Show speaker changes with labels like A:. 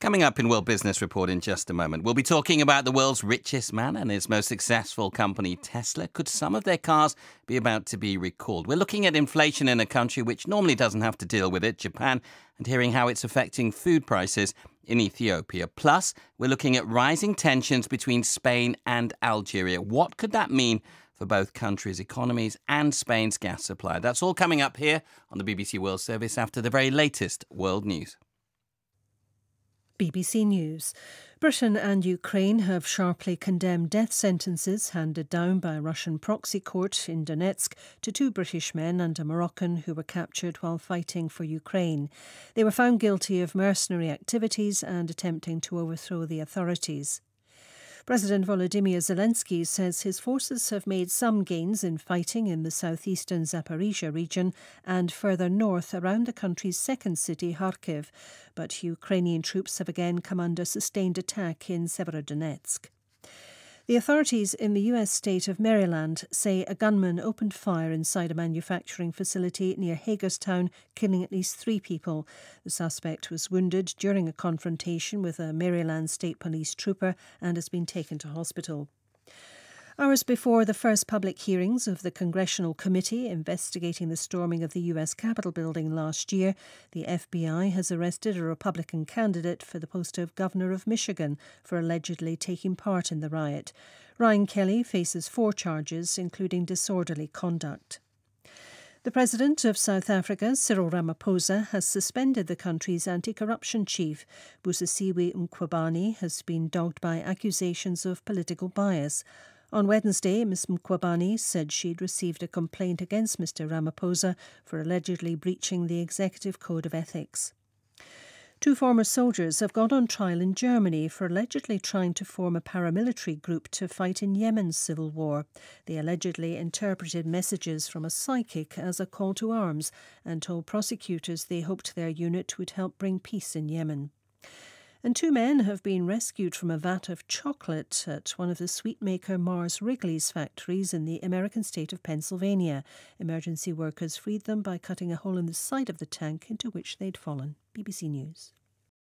A: Coming up in World Business Report in just a moment, we'll be talking about the world's richest man and his most successful company, Tesla. Could some of their cars be about to be recalled? We're looking at inflation in a country which normally doesn't have to deal with it, Japan, and hearing how it's affecting food prices in Ethiopia. Plus, we're looking at rising tensions between Spain and Algeria. What could that mean for both countries' economies and Spain's gas supply? That's all coming up here on the BBC World Service after the very latest world news.
B: BBC News. Britain and Ukraine have sharply condemned death sentences handed down by a Russian proxy court in Donetsk to two British men and a Moroccan who were captured while fighting for Ukraine. They were found guilty of mercenary activities and attempting to overthrow the authorities. President Volodymyr Zelensky says his forces have made some gains in fighting in the southeastern Zaporizhia region and further north around the country's second city, Kharkiv, but Ukrainian troops have again come under sustained attack in Severodonetsk. The authorities in the US state of Maryland say a gunman opened fire inside a manufacturing facility near Hagerstown, killing at least 3 people. The suspect was wounded during a confrontation with a Maryland State Police trooper and has been taken to hospital. Hours before the first public hearings of the Congressional Committee investigating the storming of the US Capitol building last year, the FBI has arrested a Republican candidate for the post of Governor of Michigan for allegedly taking part in the riot. Ryan Kelly faces 4 charges, including disorderly conduct. The President of South Africa, Cyril Ramaphosa, has suspended the country's anti-corruption chief. Busisiwe Mkhwebane has been dogged by accusations of political bias. On Wednesday, Ms Mkhwebane said she'd received a complaint against Mr Ramaphosa for allegedly breaching the Executive Code of Ethics. 2 former soldiers have gone on trial in Germany for allegedly trying to form a paramilitary group to fight in Yemen's civil war. They allegedly interpreted messages from a psychic as a call to arms and told prosecutors they hoped their unit would help bring peace in Yemen. And 2 men have been rescued from a vat of chocolate at one of the sweetmaker Mars Wrigley's factories in the American state of Pennsylvania. Emergency workers freed them by cutting a hole in the side of the tank into which they'd fallen. BBC News.